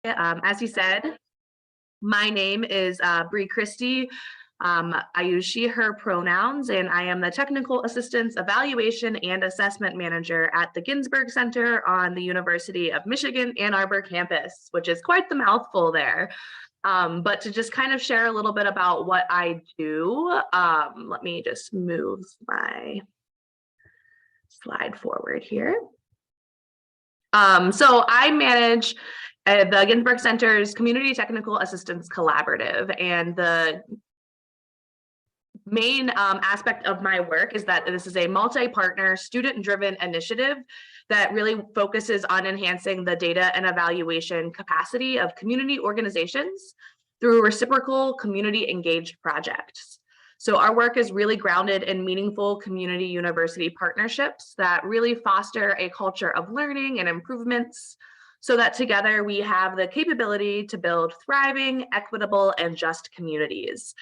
As he said, my name is Christy. I use she, her pronouns, and I am the Technical Assistance Evaluation and Assessment Manager at the Ginsberg Center on the University of Michigan, Ann Arbor campus, which is quite the mouthful there. But to just kind of share a little bit about what I do, let me just move my slide forward here. So I manage the Ginsberg Center's Community Technical Assistance Collaborative, and the main aspect of my work is that this is a multi-partner, student-driven initiative that really focuses on enhancing the data and evaluation capacity of community organizations through reciprocal community-engaged projects. So our work is really grounded in meaningful community university partnerships that really foster a culture of learning and improvements, so that together we have the capability to build thriving, equitable, and just communities.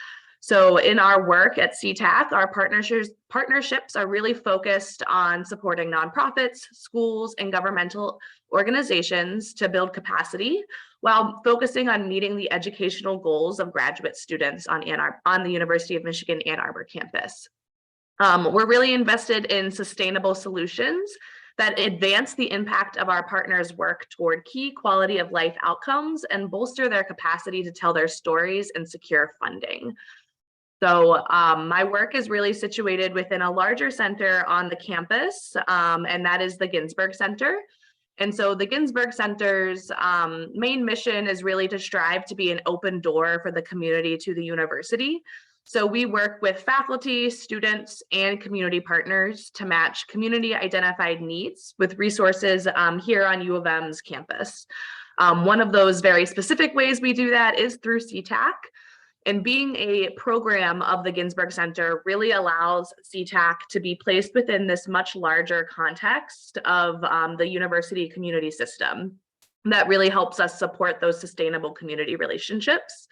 So in our work at CTAC, our partnerships are really focused on supporting nonprofits, schools, and governmental organizations to build capacity, while focusing on meeting the educational goals of graduate students on the University of Michigan Ann Arbor campus. We're really invested in sustainable solutions that advance the impact of our partners' work toward key quality of life outcomes and bolster their capacity to tell their stories and secure funding. So my work is really situated within a larger center on the campus, and that is the Ginsberg Center. And so the Ginsberg Center's main mission is really to strive to be an open door for the community to the university. So we work with faculty, students, and community partners to match community identified needs with resources here on U of M's campus. One of those very specific ways we do that is through CTAC. And being a program of the Ginsberg Center really allows CTAC to be placed within this much larger context of the university community system that really helps us support those sustainable community relationships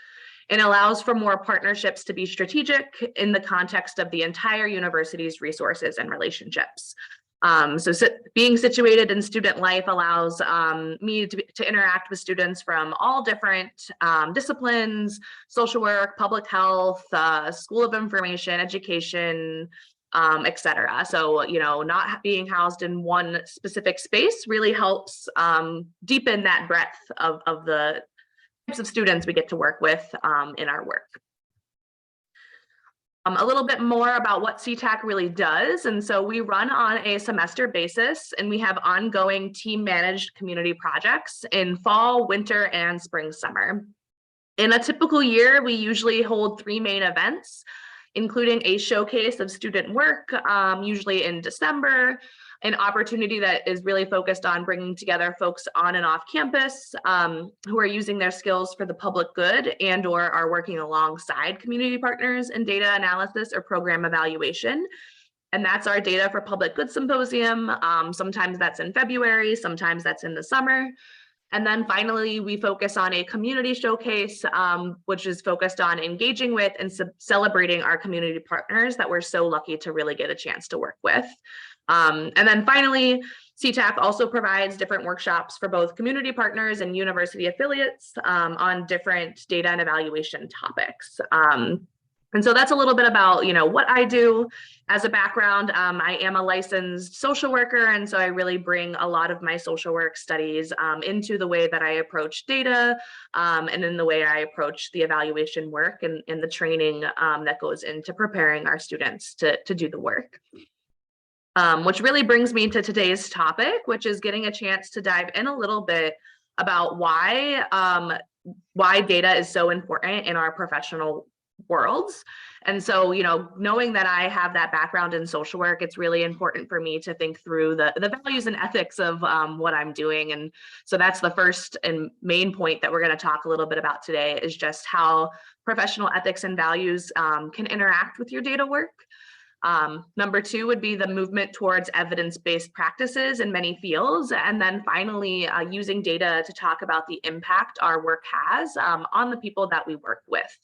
and allows for more partnerships to be strategic in the context of the entire university's resources and relationships. Being situated in student life allows me to interact with students from all different disciplines: social work, public health, school of information, education, etc. So, not being housed in one specific space really helps deepen that breadth of the types of students we get to work with in our work. A little bit more about what CTAC really does. And so we run on a semester basis, and we have ongoing team managed community projects in fall, winter, and spring, summer. In a typical year, we usually hold 3 main events, including a showcase of student work, usually in December, an opportunity that is really focused on bringing together folks on and off campus who are using their skills for the public good and or are working alongside community partners in data analysis or program evaluation. And that's our Data for Public Good Symposium. Sometimes that's in February, sometimes that's in the summer. And then finally, we focus on a community showcase, which is focused on engaging with and celebrating our community partners that we're so lucky to really get a chance to work with. And then finally, CTAC also provides different workshops for both community partners and university affiliates on different data and evaluation topics. And so that's a little bit about, what I do as a background. I am a licensed social worker, and so I really bring a lot of my social work studies into the way that I approach data and in the way I approach the evaluation work and the training that goes into preparing our students to do the work. Which really brings me to today's topic, which is getting a chance to dive in a little bit about why data is so important in our professional worlds. And so, knowing that I have that background in social work, it's really important for me to think through the values and ethics of what I'm doing. And so that's the first and main point that we're going to talk a little bit about today, is just how professional ethics and values can interact with your data work. Number 2 would be the movement towards evidence-based practices in many fields. And then finally, using data to talk about the impact our work has on the people that we work with.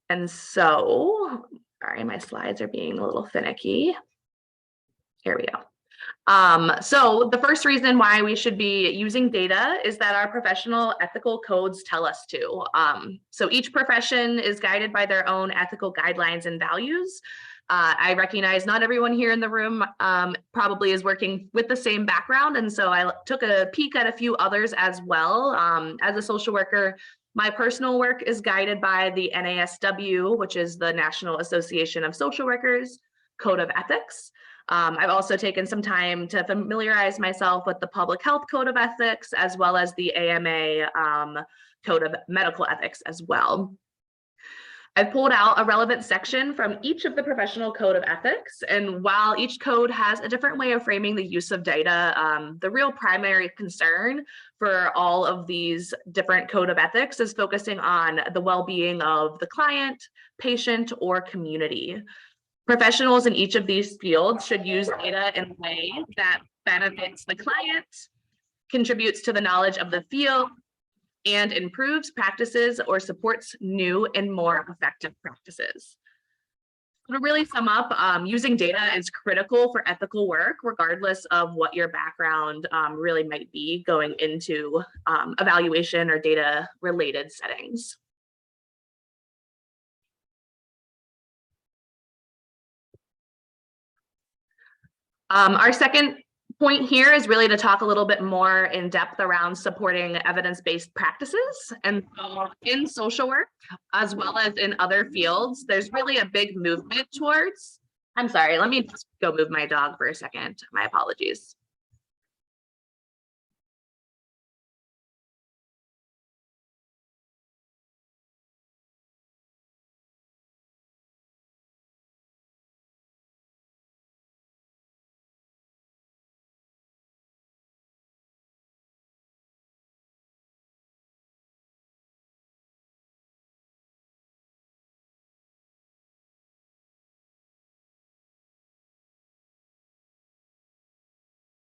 And so, sorry, my slides are being a little finicky. Here we go. So the first reason why we should be using data is that our professional ethical codes tell us to. So each profession is guided by their own ethical guidelines and values. I recognize not everyone here in the room probably is working with the same background, and so I took a peek at a few others as well. As a social worker, my personal work is guided by the NASW, which is the National Association of Social Workers Code of Ethics. I've also taken some time to familiarize myself with the Public Health Code of Ethics, as well as the AMA Code of Medical Ethics as well. I've pulled out a relevant section from each of the professional code of ethics, and while each code has a different way of framing the use of data, the real primary concern for all of these different code of ethics is focusing on the well-being of the client, patient, or community. Professionals in each of these fields should use data in a way that benefits the client, contributes to the knowledge of the field, and improves practices or supports new and more effective practices. To really sum up, using data is critical for ethical work, regardless of what your background really might be going into evaluation or data related settings. Our second point here is really to talk a little bit more in depth around supporting evidence-based practices. And so in social work, as well as in other fields, there's really a big movement towards, I'm sorry, let me just go move my dog for a second. My apologies.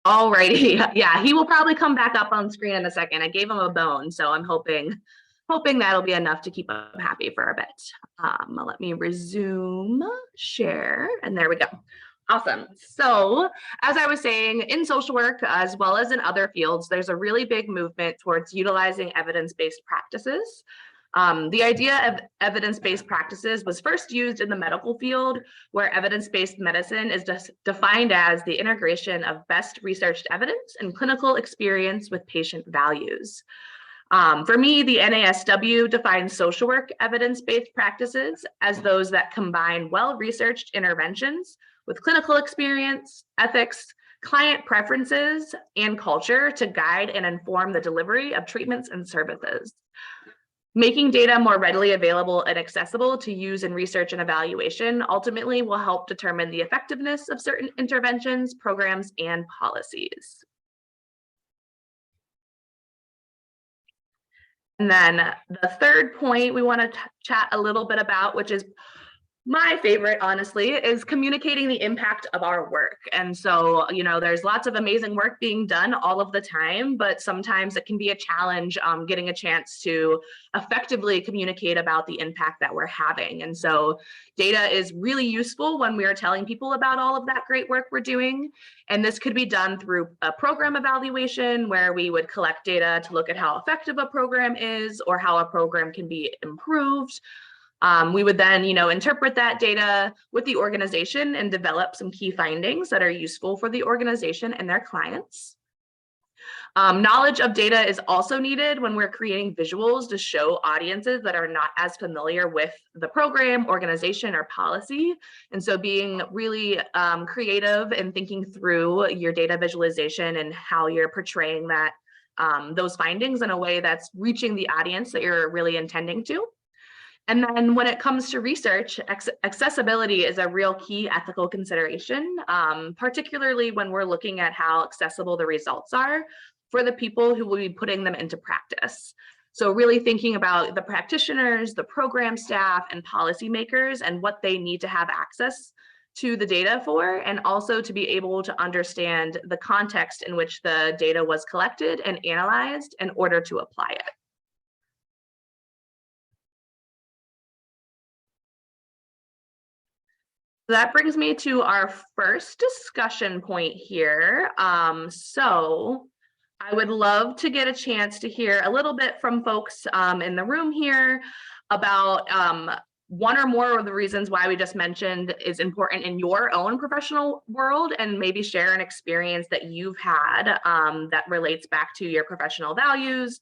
Alrighty, yeah, he will probably come back up on screen in a second. I gave him a bone, so I'm hoping that'll be enough to keep him happy for a bit. Let me resume share, and there we go. Awesome. So as I was saying, in social work, as well as in other fields, there's a really big movement towards utilizing evidence-based practices. The idea of evidence-based practices was first used in the medical field, where evidence-based medicine is defined as the integration of best researched evidence and clinical experience with patient values. For me, the NASW defines social work evidence-based practices as those that combine well-researched interventions with clinical experience, ethics, client preferences, and culture to guide and inform the delivery of treatments and services. Making data more readily available and accessible to use in research and evaluation ultimately will help determine the effectiveness of certain interventions, programs, and policies. And then the third point we want to chat a little bit about, which is my favorite, honestly, is communicating the impact of our work. And so, you know, there's lots of amazing work being done all of the time, but sometimes it can be a challenge getting a chance to effectively communicate about the impact that we're having. And so data is really useful when we are telling people about all of that great work we're doing. And this could be done through a program evaluation where we would collect data to look at how effective a program is or how a program can be improved. We would then, interpret that data with the organization and develop some key findings that are useful for the organization and their clients. Knowledge of data is also needed when we're creating visuals to show audiences that are not as familiar with the program, organization, or policy. And so being really creative and thinking through your data visualization and how you're portraying that those findings in a way that's reaching the audience that you're really intending to. And then when it comes to research, accessibility is a real key ethical consideration, particularly when we're looking at how accessible the results are for the people who will be putting them into practice. So really thinking about the practitioners, the program staff, and policymakers and what they need to have access to the data for, and also to be able to understand the context in which the data was collected and analyzed in order to apply it. That brings me to our first discussion point here. So I would love to get a chance to hear a little bit from folks in the room here about one or more of the reasons why we just mentioned is important in your own professional world, and maybe share an experience that you've had that relates back to your professional values,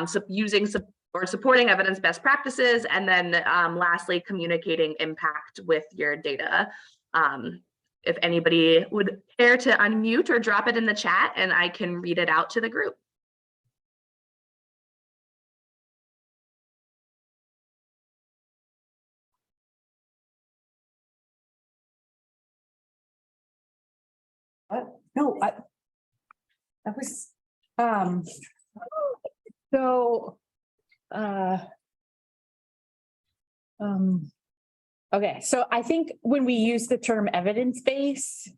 so using or supporting evidence best practices, and then lastly, communicating impact with your data. If anybody would care to unmute or drop it in the chat, and I can read it out to the group. No, that was, so, okay, so I think when we use the term evidence-based,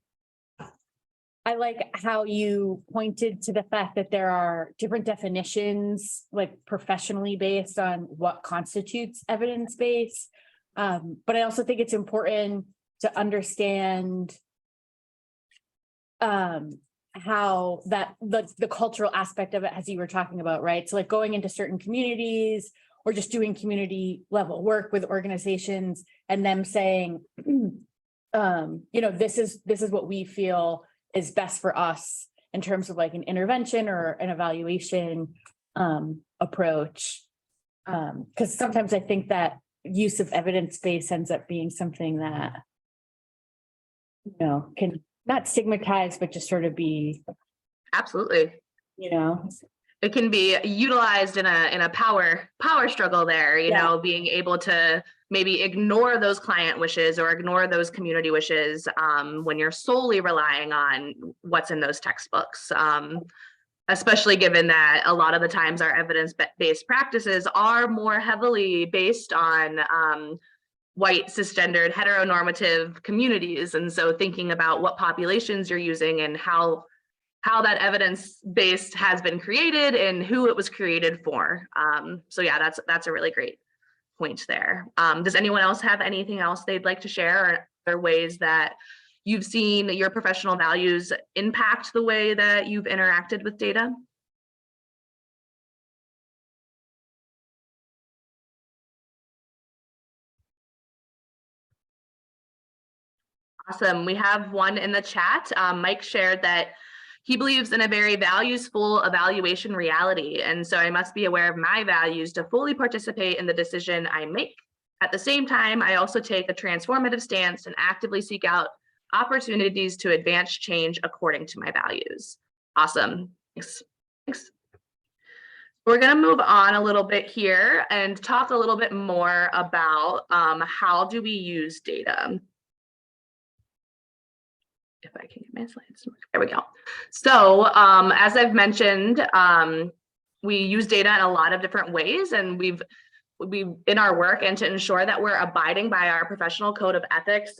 I like how you pointed to the fact that there are different definitions, like professionally based on what constitutes evidence-based. But I also think it's important to understand how that the cultural aspect of it, as you were talking about, right? So like going into certain communities or just doing community level work with organizations and them saying, you know, this is what we feel is best for us in terms of like an intervention or an evaluation approach. Because sometimes I think that use of evidence-based ends up being something that, you know, can not stigmatize, but just sort of be, Absolutely. you know, it can be utilized in a power struggle there, you Yeah. know, being able to maybe ignore those client wishes or ignore those community wishes when you're solely relying on what's in those textbooks. Especially given that a lot of the times our evidence-based practices are more heavily based on white, cisgendered, heteronormative communities. And so thinking about what populations you're using and how that evidence-based has been created and who it was created for. So yeah, that's a really great point there. Does anyone else have anything else they'd like to share, or ways that you've seen your professional values impact the way that you've interacted with data? Awesome. We have one in the chat. Mike shared that he believes in a very values-full evaluation reality, and so I must be aware of my values to fully participate in the decision I make. At the same time, I also take a transformative stance and actively seek out opportunities to advance change according to my values. Awesome. Thanks. We're going to move on a little bit here and talk a little bit more about how do we use data. If I can get my slides, there we go. So as I've mentioned, we use data in a lot of different ways, and we in our work, and to ensure that we're abiding by our professional code of ethics,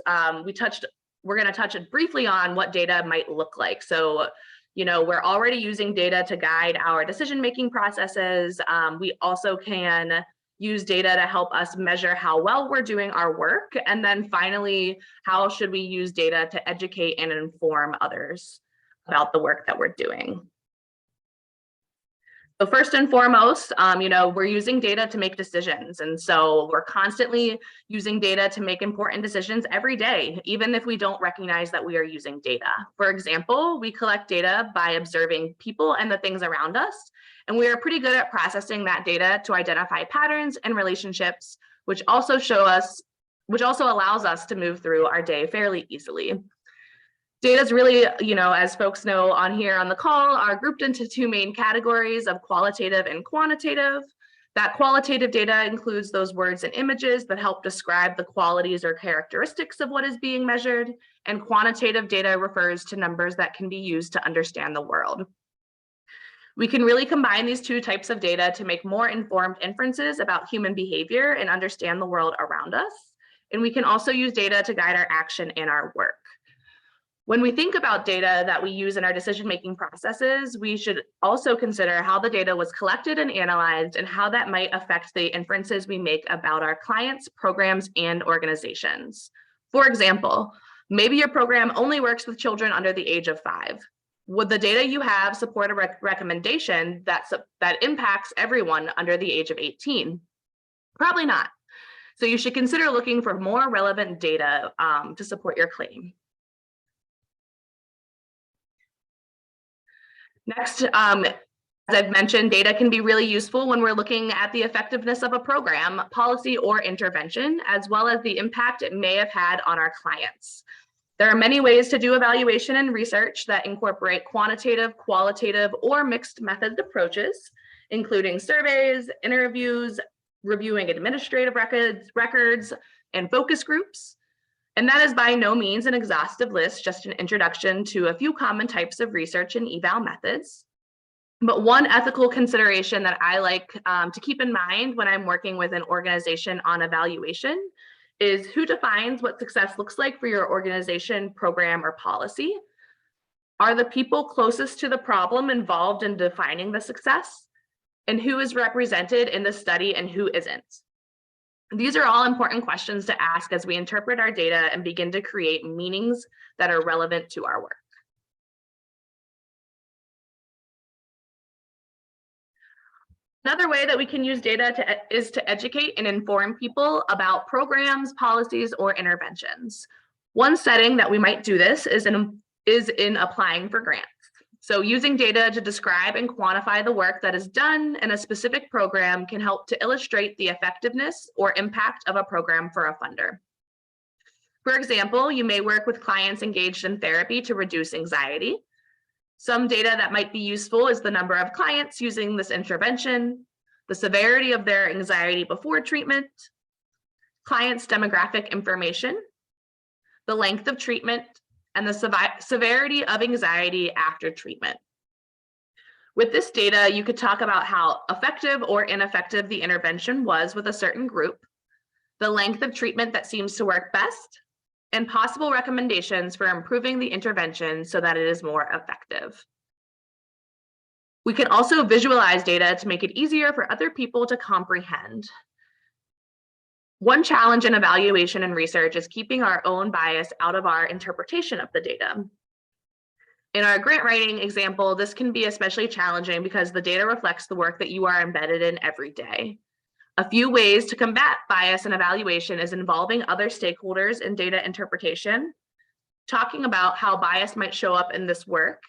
we're going to touch briefly on what data might look like. So, you know, we're already using data to guide our decision-making processes. We also can use data to help us measure how well we're doing our work. And then finally, how should we use data to educate and inform others about the work that we're doing? So first and foremost, you know, we're using data to make decisions. And so we're constantly using data to make important decisions every day, even if we don't recognize that we are using data. For example, we collect data by observing people and the things around us. And we are pretty good at processing that data to identify patterns and relationships, which also allows us to move through our day fairly easily. Data is really, you know, as folks know on here on the call, are grouped into two main categories of qualitative and quantitative. That qualitative data includes those words and images that help describe the qualities or characteristics of what is being measured, and quantitative data refers to numbers that can be used to understand the world. We can really combine these two types of data to make more informed inferences about human behavior and understand the world around us. And we can also use data to guide our action and our work. When we think about data that we use in our decision-making processes, we should also consider how the data was collected and analyzed and how that might affect the inferences we make about our clients, programs, and organizations. For example, maybe your program only works with children under the age of 5. Would the data you have support a recommendation that impacts everyone under the age of 18? Probably not. So you should consider looking for more relevant data to support your claim. Next, as I've mentioned, data can be really useful when we're looking at the effectiveness of a program, policy, or intervention, as well as the impact it may have had on our clients. There are many ways to do evaluation and research that incorporate quantitative, qualitative, or mixed method approaches, including surveys, interviews, reviewing administrative records, and focus groups. And that is by no means an exhaustive list, just an introduction to a few common types of research and eval methods. But one ethical consideration that I like to keep in mind when I'm working with an organization on evaluation is who defines what success looks like for your organization, program, or policy. Are the people closest to the problem involved in defining the success? And who is represented in the study and who isn't? These are all important questions to ask as we interpret our data and begin to create meanings that are relevant to our work. Another way that we can use data is to educate and inform people about programs, policies, or interventions. One setting that we might do this is in applying for grants. So using data to describe and quantify the work that is done in a specific program can help to illustrate the effectiveness or impact of a program for a funder. For example, you may work with clients engaged in therapy to reduce anxiety. Some data that might be useful is the number of clients using this intervention, the severity of their anxiety before treatment, clients' demographic information, the length of treatment, and the severity of anxiety after treatment. With this data, you could talk about how effective or ineffective the intervention was with a certain group, the length of treatment that seems to work best, and possible recommendations for improving the intervention so that it is more effective. We can also visualize data to make it easier for other people to comprehend. One challenge in evaluation and research is keeping our own bias out of our interpretation of the data. In our grant writing example, this can be especially challenging because the data reflects the work that you are embedded in every day. A few ways to combat bias in evaluation is involving other stakeholders in data interpretation, talking about how bias might show up in this work,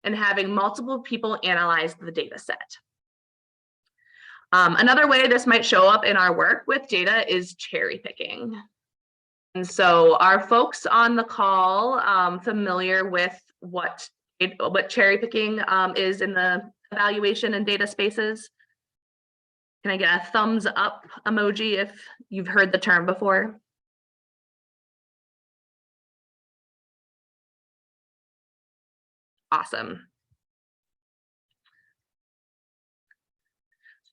and having multiple people analyze the data set. Another way this might show up in our work with data is cherry picking. And so are folks on the call familiar with what cherry picking is in the evaluation and data spaces? Can I get a thumbs up emoji if you've heard the term before? Awesome.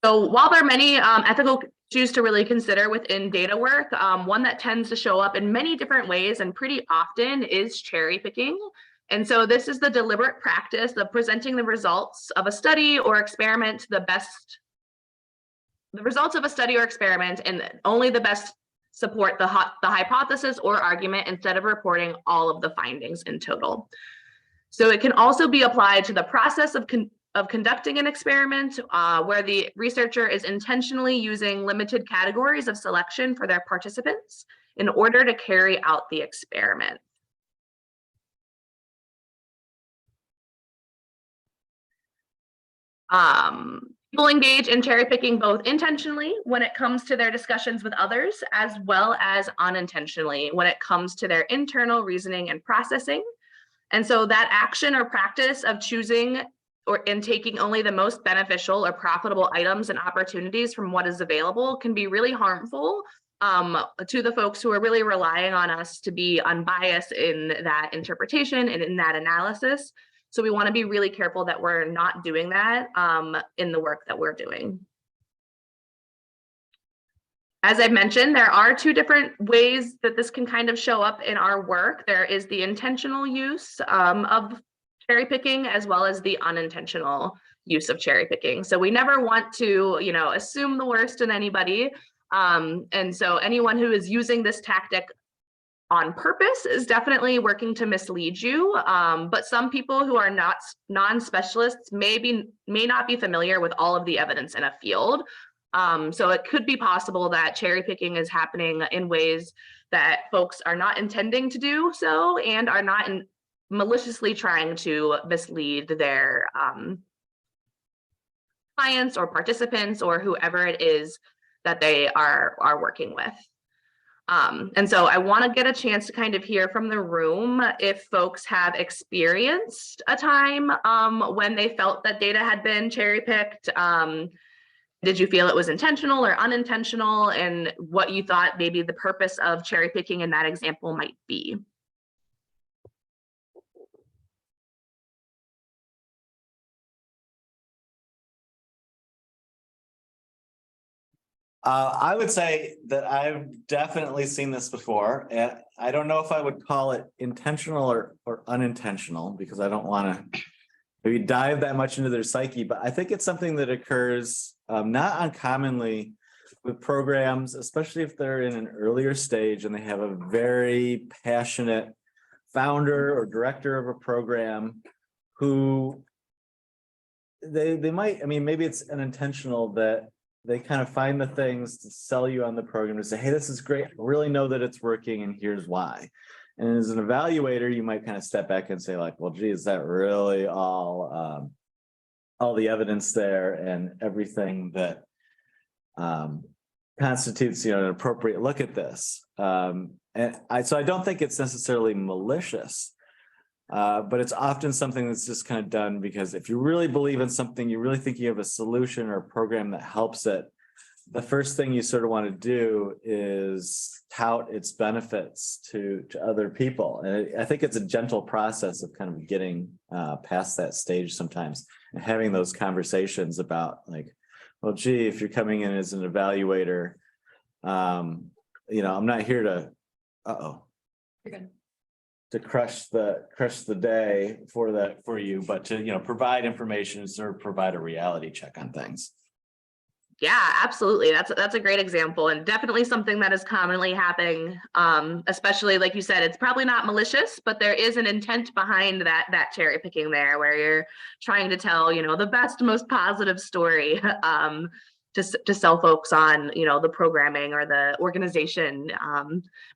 So while there are many ethical issues to really consider within data work, one that tends to show up in many different ways and pretty often is cherry picking. And so this is the deliberate practice of presenting the results of a study or experiment and only the best support the hypothesis or argument instead of reporting all of the findings in total. So it can also be applied to the process of conducting an experiment where the researcher is intentionally using limited categories of selection for their participants in order to carry out the experiment. People engage in cherry picking both intentionally when it comes to their discussions with others, as well as unintentionally when it comes to their internal reasoning and processing. And so that action or practice of choosing and taking only the most beneficial or profitable items and opportunities from what is available can be really harmful to the folks who are really relying on us to be unbiased in that interpretation and in that analysis. So we want to be really careful that we're not doing that in the work that we're doing. As I've mentioned, there are two different ways that this can kind of show up in our work. There is the intentional use of cherry picking as well as the unintentional use of cherry picking. So we never want to, assume the worst in anybody. And so anyone who is using this tactic on purpose is definitely working to mislead you. But some people who are not non-specialists may not be familiar with all of the evidence in a field. So it could be possible that cherry picking is happening in ways that folks are not intending to do so and are not maliciously trying to mislead their clients or participants or whoever it is that they are working with. And so I want to get a chance to kind of hear from the room if folks have experienced a time when they felt that data had been cherry picked. Did you feel it was intentional or unintentional, and what you thought maybe the purpose of cherry picking in that example might be? I would say that I've definitely seen this before. And I don't know if I would call it intentional or unintentional, because I don't want to maybe dive that much into their psyche, but I think it's something that occurs not uncommonly with programs, especially if they're in an earlier stage and they have a very passionate founder or director of a program who they might, I mean, maybe it's unintentional that they kind of find the things to sell you on the program to say, hey, this is great. I really know that it's working and here's why. And as an evaluator, you might kind of step back and say like, well, gee, is that really all the evidence there and everything that constitutes, an appropriate look at this? So I don't think it's necessarily malicious, but it's often something that's just kind of done because if you really believe in something, you really think you have a solution or a program that helps it, the first thing you sort of want to do is tout its benefits to other people. And I think it's a gentle process of kind of getting past that stage sometimes and having those conversations about like, well, gee, if you're coming in as an evaluator, I'm not here to, You're good. to crush the day for you, but to, provide information and sort of provide a reality check on things. Yeah, absolutely. That's a great example, and definitely something that is commonly happening, especially like you said, it's probably not malicious, but there is an intent behind that cherry picking there where you're trying to tell, the best, most positive story to sell folks on, the programming or the organization,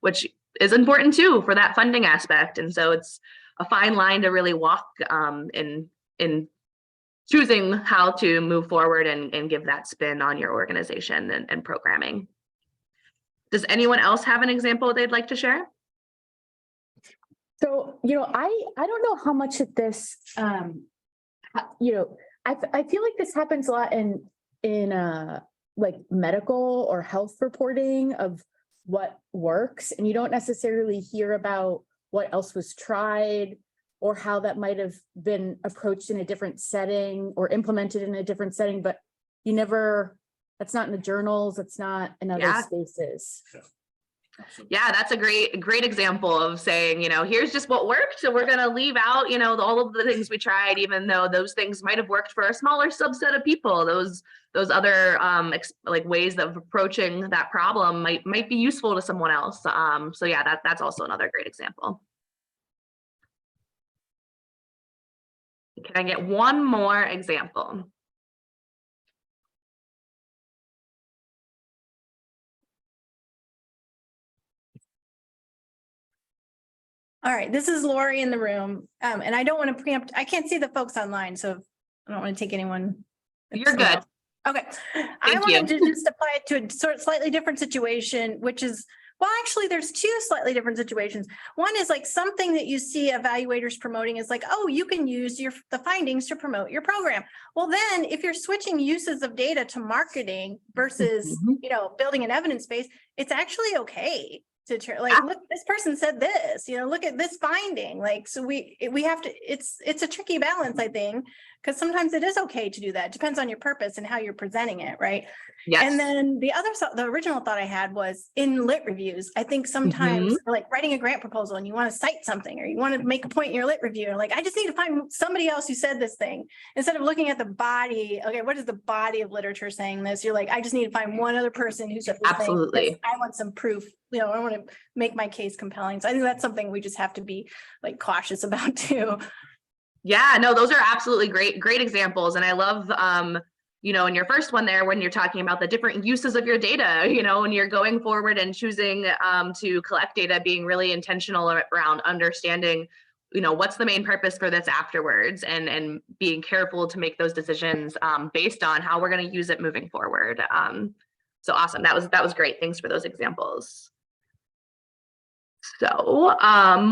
which is important too for that funding aspect. And so it's a fine line to really walk in choosing how to move forward and give that spin on your organization and programming. Does anyone else have an example they'd like to share? So, I don't know how much of this, I feel like this happens a lot in like medical or health reporting of what works, and you don't necessarily hear about what else was tried or how that might have been approached in a different setting or implemented in a different setting, but that's not in the journals, that's not in other spaces. Yeah, that's a great example of saying, here's just what worked. So we're going to leave out, all of the things we tried, even though those things might have worked for a smaller subset of people. Those other like ways of approaching that problem might be useful to someone else. So yeah, that's also another great example. Can I get one more example? All right, this is Lori in the room, and I don't want to preempt. I can't see the folks online, so I don't want to take anyone. You're good. Okay, I wanted to just apply it to a sort of slightly different situation, which is, well, actually, there's two slightly different situations. One is like something that you see evaluators promoting is like, oh, you can use the findings to promote your program. Well, then if you're switching uses of data to marketing versus, building an evidence base, it's actually okay to like, look, this person said this, look at this finding. Like, so we have to, it's a tricky balance, I think, because sometimes it is okay to do that. It depends on your purpose and how you're presenting it, right? Yes. And then the original thought I had was in lit reviews. I think sometimes like writing a grant proposal and you want to cite something or you want to make a point in your lit review, like, I just need to find somebody else who said this thing instead of looking at the body. Okay, what is the body of literature saying this? You're like, I just need to find one other person who said this Absolutely. thing. I want some proof. I want to make my case compelling. So I think that's something we just have to be like cautious about too. Yeah, no, those are absolutely great examples. And I love, you know, in your first one there, when you're talking about the different uses of your data, you know, when you're going forward and choosing to collect data, being really intentional around understanding, you know, what's the main purpose for this afterwards, and being careful to make those decisions based on how we're going to use it moving forward. So awesome. That was great. Thanks for those examples. So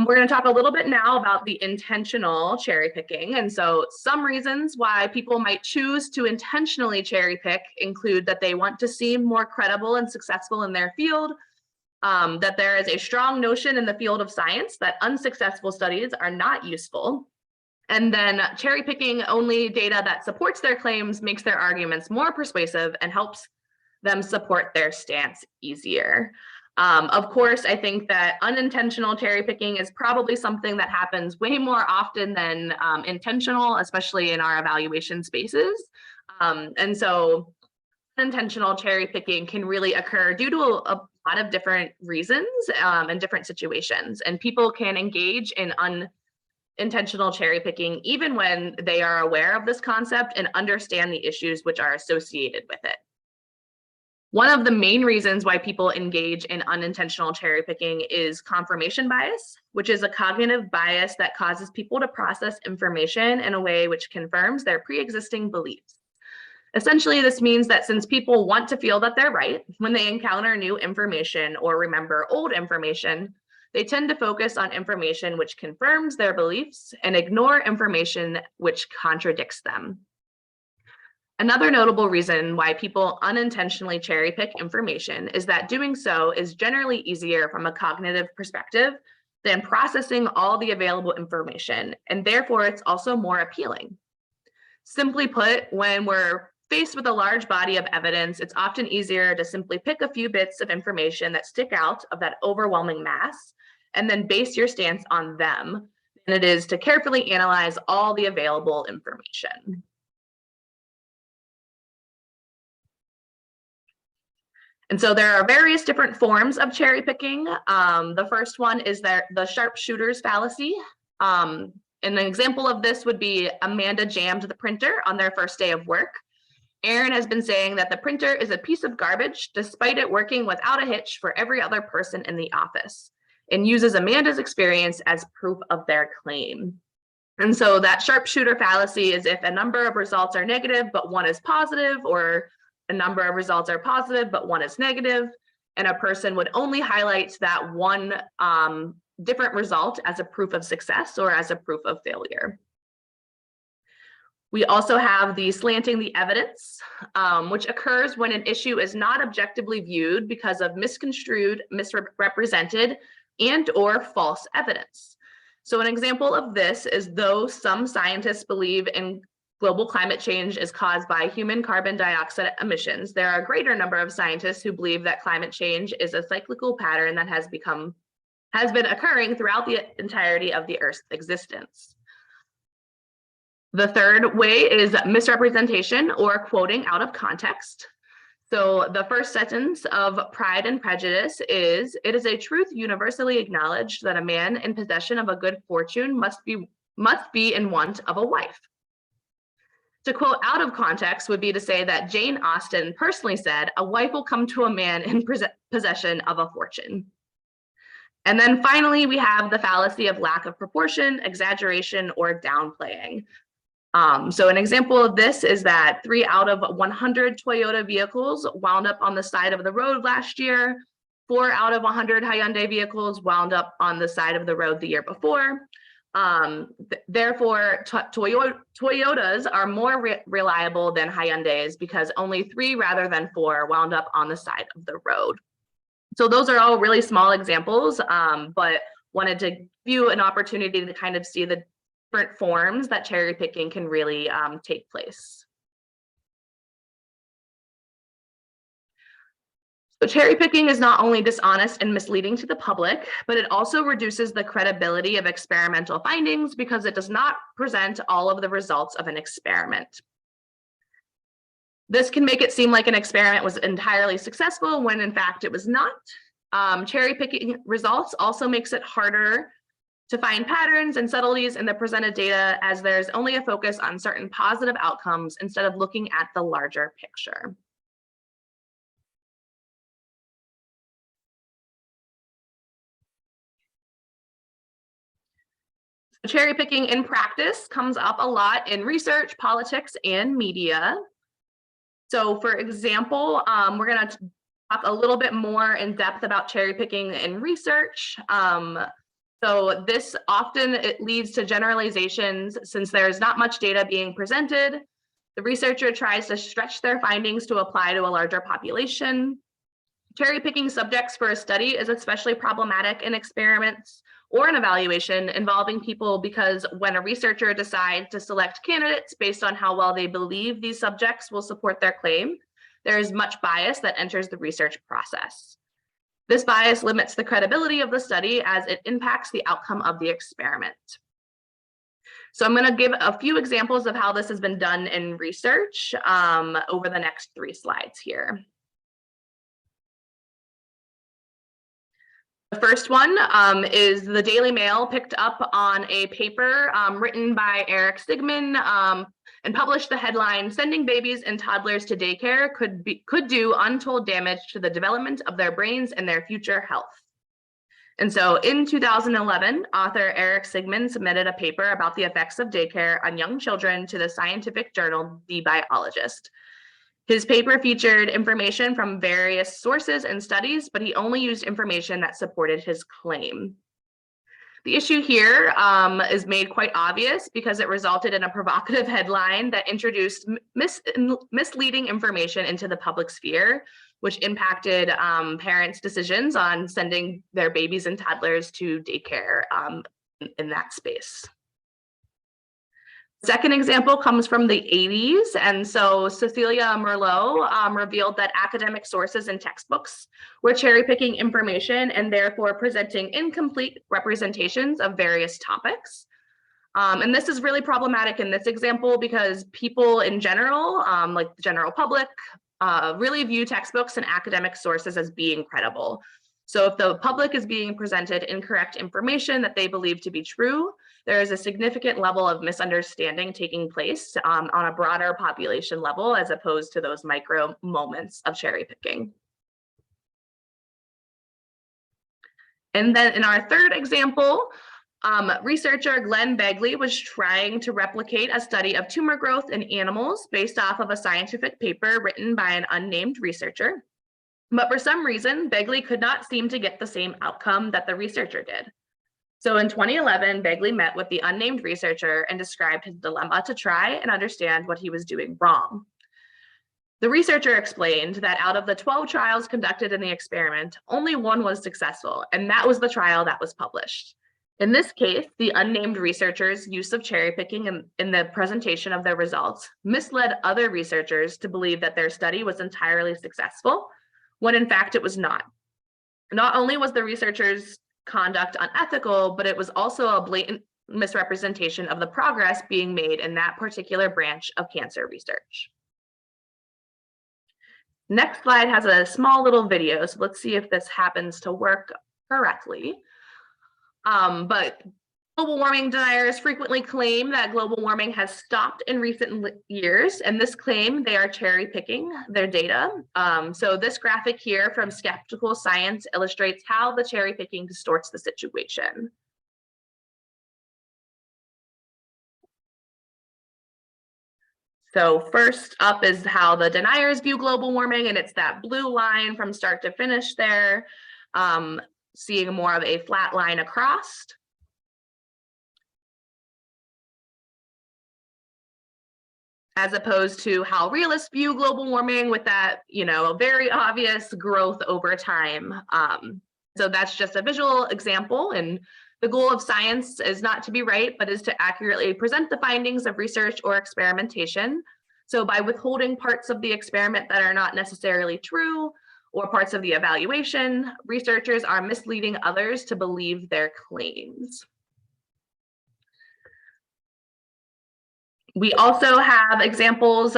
we're going to talk a little bit now about the intentional cherry picking. And so some reasons why people might choose to intentionally cherry pick include that they want to seem more credible and successful in their field, that there is a strong notion in the field of science that unsuccessful studies are not useful. And then cherry picking only data that supports their claims makes their arguments more persuasive and helps them support their stance easier. Of course, I think that unintentional cherry picking is probably something that happens way more often than intentional, especially in our evaluation spaces. And so unintentional cherry picking can really occur due to a lot of different reasons and different situations. And people can engage in unintentional cherry picking even when they are aware of this concept and understand the issues which are associated with it. One of the main reasons why people engage in unintentional cherry picking is confirmation bias, which is a cognitive bias that causes people to process information in a way which confirms their pre-existing beliefs. Essentially, this means that since people want to feel that they're right, when they encounter new information or remember old information, they tend to focus on information which confirms their beliefs and ignore information which contradicts them. Another notable reason why people unintentionally cherry pick information is that doing so is generally easier from a cognitive perspective than processing all the available information, and therefore it's also more appealing. Simply put, when we're faced with a large body of evidence, it's often easier to simply pick a few bits of information that stick out of that overwhelming mass and then base your stance on them than it is to carefully analyze all the available information. And so there are various different forms of cherry picking. The first one is the sharpshooter's fallacy. And an example of this would be Amanda jammed the printer on their first day of work. Aaron has been saying that the printer is a piece of garbage despite it working without a hitch for every other person in the office, and uses Amanda's experience as proof of their claim. And so that sharpshooter fallacy is if a number of results are negative, but one is positive, or a number of results are positive, but one is negative, and a person would only highlight that one different result as a proof of success or as a proof of failure. We also have the slanting the evidence, which occurs when an issue is not objectively viewed because of misconstrued, misrepresented, and or false evidence. So an example of this is though some scientists believe in global climate change is caused by human carbon dioxide emissions, there are a greater number of scientists who believe that climate change is a cyclical pattern that has been occurring throughout the entirety of the Earth's existence. The third way is misrepresentation or quoting out of context. So the first sentence of Pride and Prejudice is, "It is a truth universally acknowledged that a man in possession of a good fortune must be in want of a wife." To quote out of context would be to say that Jane Austen personally said, "A wife will come to a man in possession of a fortune." And then finally, we have the fallacy of lack of proportion, exaggeration, or downplaying. So an example of this is that 3 out of 100 Toyota vehicles wound up on the side of the road last year. 4 out of 100 Hyundai vehicles wound up on the side of the road the year before. Therefore, Toyotas are more reliable than Hyundais because only 3 rather than 4 wound up on the side of the road. So those are all really small examples, but wanted to give you an opportunity to kind of see the different forms that cherry picking can really take place. So cherry picking is not only dishonest and misleading to the public, but it also reduces the credibility of experimental findings because it does not present all of the results of an experiment. This can make it seem like an experiment was entirely successful when in fact it was not. Cherry picking results also makes it harder to find patterns and subtleties in the presented data, as there's only a focus on certain positive outcomes instead of looking at the larger picture. Cherry picking in practice comes up a lot in research, politics, and media. So for example, we're going to talk a little bit more in depth about cherry picking in research. So this often it leads to generalizations since there's not much data being presented. The researcher tries to stretch their findings to apply to a larger population. Cherry picking subjects for a study is especially problematic in experiments or an evaluation involving people, because when a researcher decides to select candidates based on how well they believe these subjects will support their claim, there is much bias that enters the research process. This bias limits the credibility of the study as it impacts the outcome of the experiment. So I'm going to give a few examples of how this has been done in research over the next 3 slides here. The first one is the Daily Mail picked up on a paper written by Eric Sigman and published the headline, "Sending babies and toddlers to daycare could do untold damage to the development of their brains and their future health." And so in 2011, author Eric Sigman submitted a paper about the effects of daycare on young children to the scientific journal The Biologist. His paper featured information from various sources and studies, but he only used information that supported his claim. The issue here is made quite obvious because it resulted in a provocative headline that introduced misleading information into the public sphere, which impacted parents' decisions on sending their babies and toddlers to daycare in that space. Second example comes from the 80s. And so Cecilia Merlot revealed that academic sources and textbooks were cherry picking information and therefore presenting incomplete representations of various topics. And this is really problematic in this example because people in general, like the general public, really view textbooks and academic sources as being credible. So if the public is being presented incorrect information that they believe to be true, there is a significant level of misunderstanding taking place on a broader population level, as opposed to those micro moments of cherry picking. And then in our third example, researcher Glenn Begley was trying to replicate a study of tumor growth in animals based off of a scientific paper written by an unnamed researcher. But for some reason, Begley could not seem to get the same outcome that the researcher did. So in 2011, Begley met with the unnamed researcher and described his dilemma to try and understand what he was doing wrong. The researcher explained that out of the 12 trials conducted in the experiment, only one was successful, and that was the trial that was published. In this case, the unnamed researcher's use of cherry picking in the presentation of their results misled other researchers to believe that their study was entirely successful, when in fact it was not. Not only was the researcher's conduct unethical, but it was also a blatant misrepresentation of the progress being made in that particular branch of cancer research. Next slide has a small little video, so let's see if this happens to work correctly. But global warming deniers frequently claim that global warming has stopped in recent years, and this claim they are cherry picking their data. So this graphic here from Skeptical Science illustrates how the cherry picking distorts the situation. So first up is how the deniers view global warming, and it's that blue line from start to finish there, seeing more of a flat line across. As opposed to how realists view global warming with that, very obvious growth over time. So that's just a visual example. And the goal of science is not to be right, but is to accurately present the findings of research or experimentation. So by withholding parts of the experiment that are not necessarily true, or parts of the evaluation, researchers are misleading others to believe their claims. We also have examples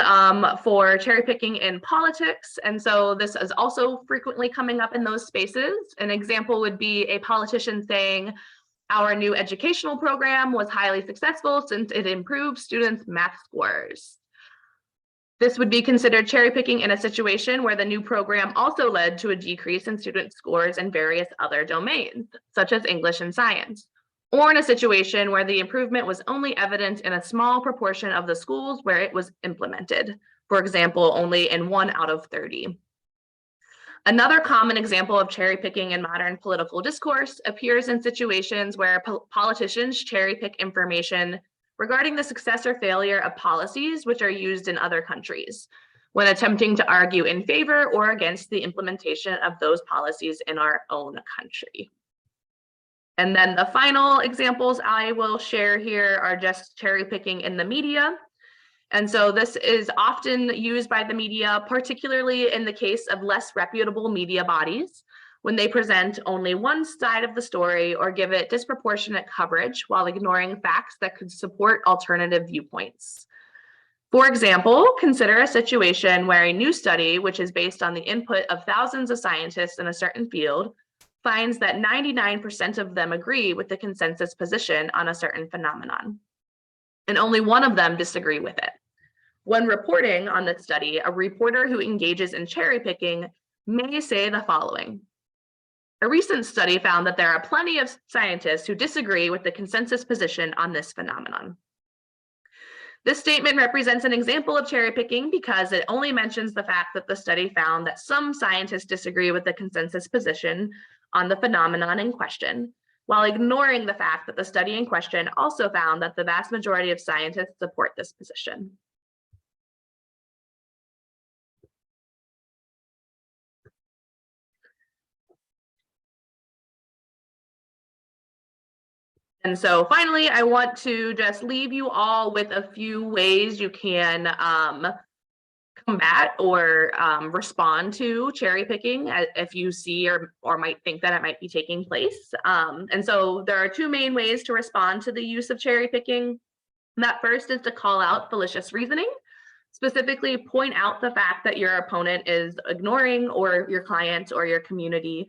for cherry picking in politics. And so this is also frequently coming up in those spaces. An example would be a politician saying, our new educational program was highly successful since it improved students' math scores. This would be considered cherry picking in a situation where the new program also led to a decrease in student scores in various other domains, such as English and science, or in a situation where the improvement was only evident in a small proportion of the schools where it was implemented, for example, only in 1 out of 30. Another common example of cherry picking in modern political discourse appears in situations where politicians cherry pick information regarding the success or failure of policies which are used in other countries when attempting to argue in favor or against the implementation of those policies in our own country. And then the final examples I will share here are just cherry picking in the media. And so this is often used by the media, particularly in the case of less reputable media bodies, when they present only one side of the story or give it disproportionate coverage while ignoring facts that could support alternative viewpoints. For example, consider a situation where a new study, which is based on the input of thousands of scientists in a certain field, finds that 99% of them agree with the consensus position on a certain phenomenon, and only one of them disagree with it. When reporting on this study, a reporter who engages in cherry picking may say the following. A recent study found that there are plenty of scientists who disagree with the consensus position on this phenomenon. This statement represents an example of cherry picking because it only mentions the fact that the study found that some scientists disagree with the consensus position on the phenomenon in question, while ignoring the fact that the study in question also found that the vast majority of scientists support this position. And so finally, I want to just leave you all with a few ways you can combat or respond to cherry picking if you see or might think that it might be taking place. And so there are 2 main ways to respond to the use of cherry picking. And that first is to call out fallacious reasoning. Specifically point out the fact that your opponent is ignoring, or your client or your community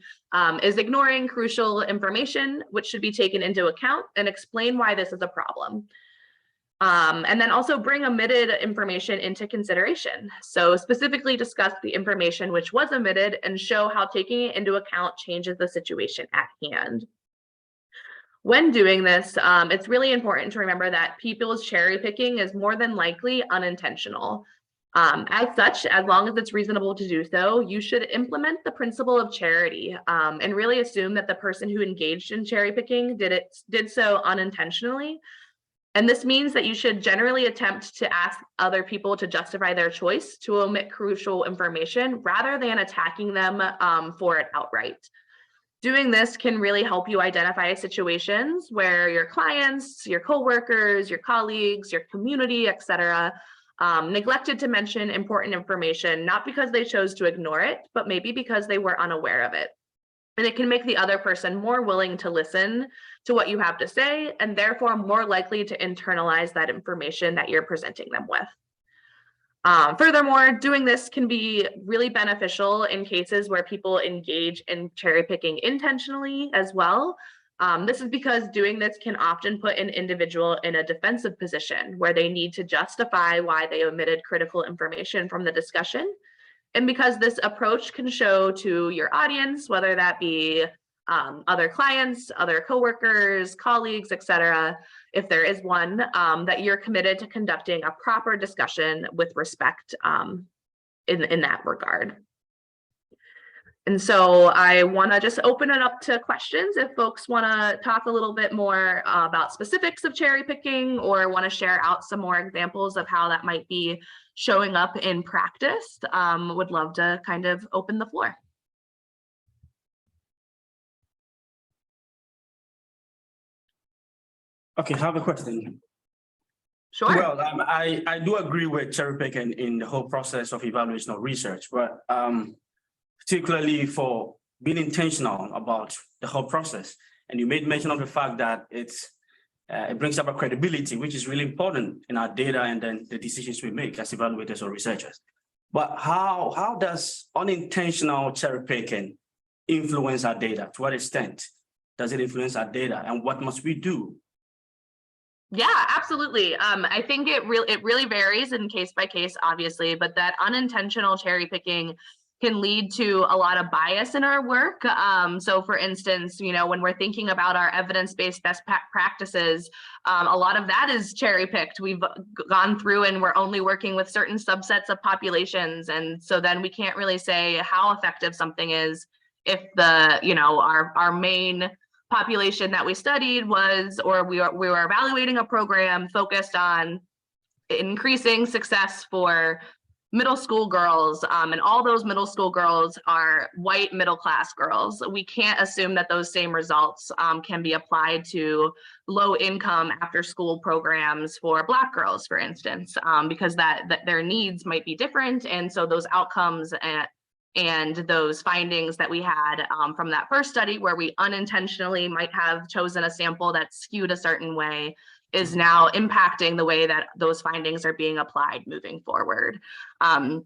is ignoring crucial information, which should be taken into account, and explain why this is a problem. And then also bring omitted information into consideration. So specifically discuss the information which was omitted and show how taking it into account changes the situation at hand. When doing this, it's really important to remember that people's cherry picking is more than likely unintentional. As such, as long as it's reasonable to do so, you should implement the principle of charity and really assume that the person who engaged in cherry picking did so unintentionally. And this means that you should generally attempt to ask other people to justify their choice to omit crucial information rather than attacking them for it outright. Doing this can really help you identify situations where your clients, your coworkers, your colleagues, your community, etc., neglected to mention important information, not because they chose to ignore it, but maybe because they were unaware of it. And it can make the other person more willing to listen to what you have to say, and therefore more likely to internalize that information that you're presenting them with. Furthermore, doing this can be really beneficial in cases where people engage in cherry picking intentionally as well. This is because doing this can often put an individual in a defensive position where they need to justify why they omitted critical information from the discussion. And because this approach can show to your audience, whether that be other clients, other coworkers, colleagues, etc., if there is one, that you're committed to conducting a proper discussion with respect in that regard. And so I want to just open it up to questions if folks want to talk a little bit more about specifics of cherry picking or want to share out some more examples of how that might be showing up in practice. Would love to kind of open the floor. Okay, I have a question. Sure. Well, I do agree with cherry picking in the whole process of evaluation of research, but particularly for being intentional about the whole process. And you made mention of the fact that it's It brings about credibility, which is really important in our data and then the decisions we make as evaluators or researchers. But how does unintentional cherry picking influence our data? To what extent does it influence our data, and what must we do? Yeah, absolutely. I think it really varies in case by case, obviously, but that unintentional cherry picking can lead to a lot of bias in our work. So for instance, when we're thinking about our evidence-based best practices, a lot of that is cherry picked. We've gone through and we're only working with certain subsets of populations. And so then we can't really say how effective something is if our main population that we studied was, or we were evaluating a program focused on increasing success for middle school girls, and all those middle school girls are white middle-class girls. We can't assume that those same results can be applied to low-income after-school programs for Black girls, for instance, because that their needs might be different, and so those outcomes and those findings that we had from that first study, where we unintentionally might have chosen a sample that skewed a certain way, is now impacting the way that those findings are being applied moving forward. And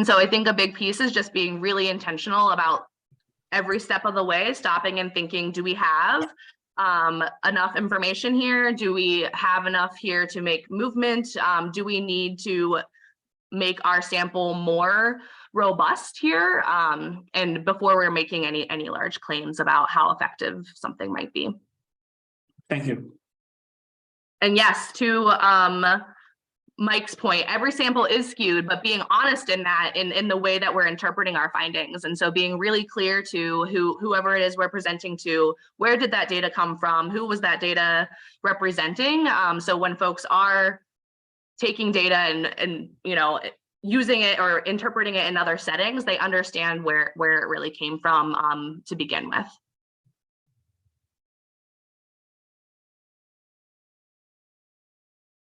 so I think a big piece is just being really intentional about every step of the way, stopping and thinking, do we have enough information here? Do we have enough here to make movement? Do we need to make our sample more robust here? And before we're making any large claims about how effective something might be. Thank you. And yes, to Mike's point, every sample is skewed, but being honest in that, in the way that we're interpreting our findings. And so being really clear to whoever it is we're presenting to, where did that data come from? Who was that data representing? So when folks are taking data and using it or interpreting it in other settings, they understand where it really came from to begin with.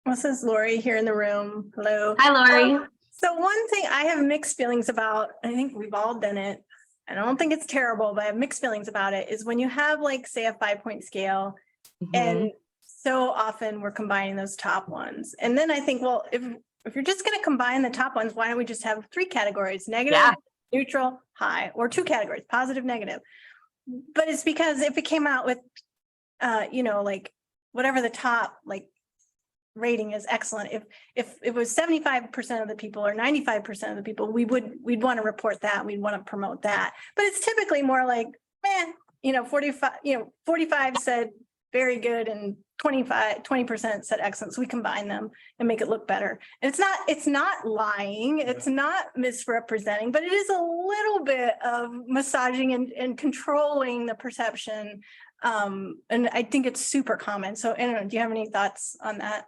This is Lori here in the room. Hello. Hi, Lori. So one thing I have mixed feelings about, I think we've all done it. I don't think it's terrible, but I have mixed feelings about it, is when you have, like, say, a 5-point scale, and so often we're combining those top ones. And then I think, well, if you're just going to combine the top ones, why don't we just have 3 categories: negative, neutral, high, or 2 categories, positive, negative. But it's because if it came out with, like, whatever the top, like, rating is excellent, if it was 75% of the people or 95% of the people, we'd want to report that, we'd want to promote that. But it's typically more like, 45 said very good and 20% said excellent. So we combine them and make it look better. And it's not lying, it's not misrepresenting, but it is a little bit of massaging and controlling the perception. And I think it's super common. So I don't know, do you have any thoughts on that?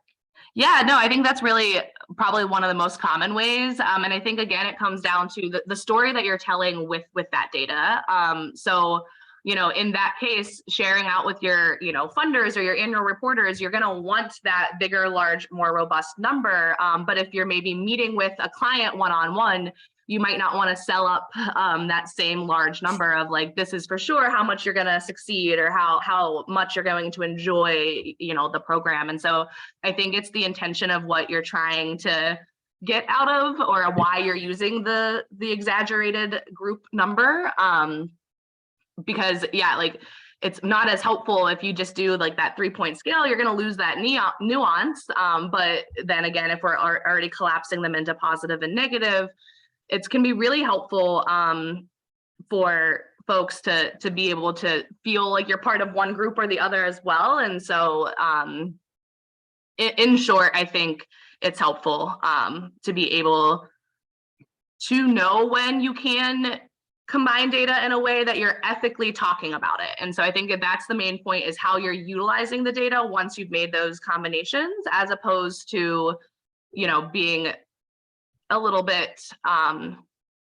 Yeah, no, I think that's really probably one of the most common ways. And I think, again, it comes down to the story that you're telling with that data. So, in that case, sharing out with your, funders or your annual reporters, you're going to want that bigger, large, more robust number. But if you're maybe meeting with a client one-on-one, you might not want to sell up that same large number of, like, this is for sure how much you're going to succeed or how much you're going to enjoy, the program. And so I think it's the intention of what you're trying to get out of, or why you're using the exaggerated group number. Because it's not as helpful if you just do like that 3-point scale. You're going to lose that nuance. But then again, if we're already collapsing them into positive and negative, it can be really helpful for folks to be able to feel like you're part of one group or the other as well. And so in short, I think it's helpful to be able to know when you can combine data in a way that you're ethically talking about it. And so I think that's the main point, is how you're utilizing the data once you've made those combinations, as opposed to, being a little bit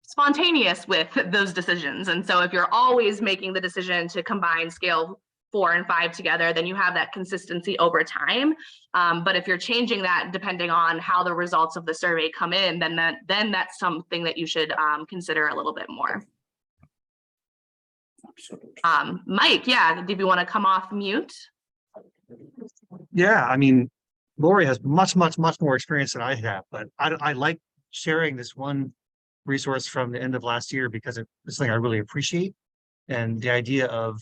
spontaneous with those decisions. And so if you're always making the decision to combine scale 4 and 5 together, then you have that consistency over time. But if you're changing that depending on how the results of the survey come in, then that's something that you should consider a little bit more. Mike, yeah, did you want to come off mute? Yeah, I mean, Lori has much more experience than I have, but I like sharing this one resource from the end of last year because it's something I really appreciate. And the idea of,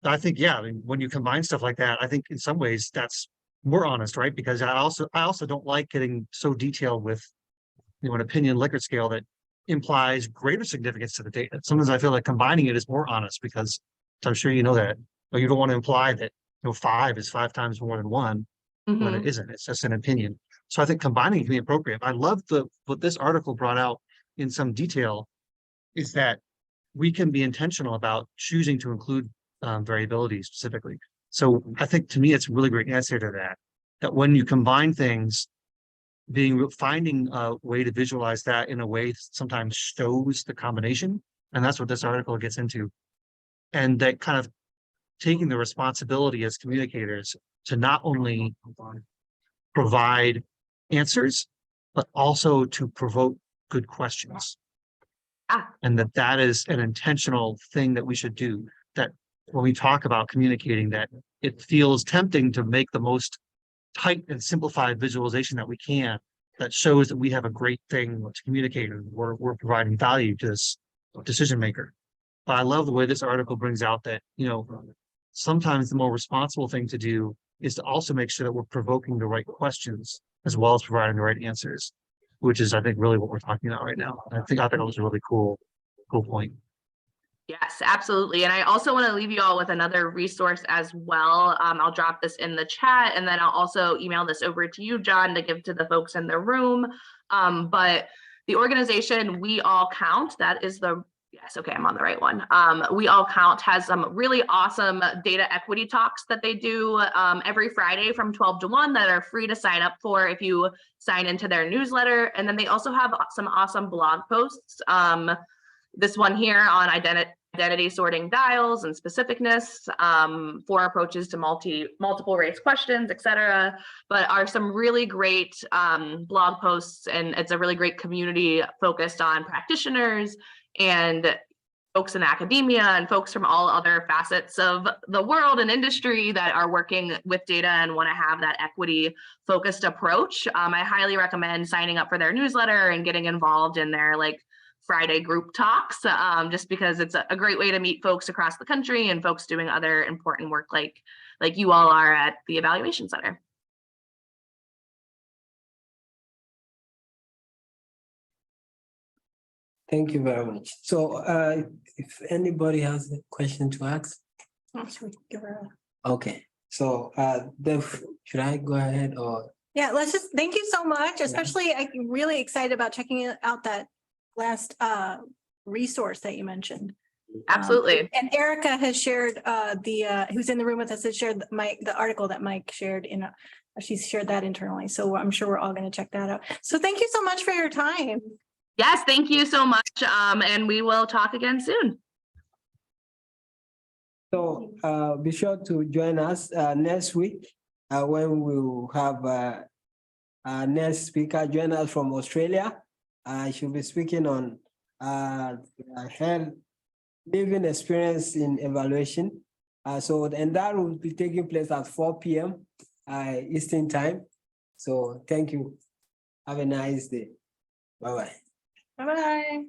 I think, yeah, I mean, when you combine stuff like that, I think in some ways that's more honest, right? Because I also don't like getting so detailed with, an opinion Likert scale that implies greater significance to the data. Sometimes I feel like combining it is more honest because I'm sure you know that, but you don't want to imply that, 5 is 5 times more than 1 when it Mhm. isn't. It's just an opinion. So I think combining can be appropriate. I love what this article brought out in some detail is that we can be intentional about choosing to include variability specifically. So I think to me, it's a really great answer to that, that when you combine things, finding a way to visualize that in a way that sometimes shows the combination. And that's what this article gets into. And that kind of taking the responsibility as communicators to not only provide answers, but also to provoke good questions. Ah. And that is an intentional thing that we should do. That when we talk about communicating, that it feels tempting to make the most tight and simplified visualization that we can, that shows that we have a great thing to communicate and we're providing value to this decision maker. But I love the way this article brings out that, sometimes the more responsible thing to do is to also make sure that we're provoking the right questions as well as providing the right answers, which is, I think, really what we're talking about right now. I think that was a really cool point. Yes, absolutely. And I also want to leave you all with another resource as well. I'll drop this in the chat and then I'll also email this over to you, John, to give to the folks in the room. But the organization We All Count, that is yes, okay, I'm on the right one. We All Count has some really awesome data equity talks that they do every Friday from 12 to 1 that are free to sign up for if you sign into their newsletter. And then they also have some awesome blog posts. This one here on identity sorting dials and specificness, 4 approaches to multiple race questions, etc. But are some really great blog posts, and it's a really great community focused on practitioners and folks in academia and folks from all other facets of the world and industry that are working with data and want to have that equity focused approach. I highly recommend signing up for their newsletter and getting involved in their Friday group talks, just because it's a great way to meet folks across the country and folks doing other important work like you all are at the Evaluation Center. Thank you very much. So if anybody has a question to ask. Okay, so Dev, should I go ahead or? Yeah, let's just, thank you so much, especially I'm really excited about checking out that last resource that you mentioned. Absolutely. And Erica has shared who's in the room with us, has shared the article that Mike shared she's shared that internally. So I'm sure we're all going to check that out. So thank you so much for your time. Yes, thank you so much. And we will talk again soon. So be sure to join us next week when we'll have our next speaker join us from Australia. She'll be speaking on her living experience in evaluation. And that will be taking place at 4 p.m. Eastern time. So thank you. Have a nice day. Bye-bye. Bye-bye.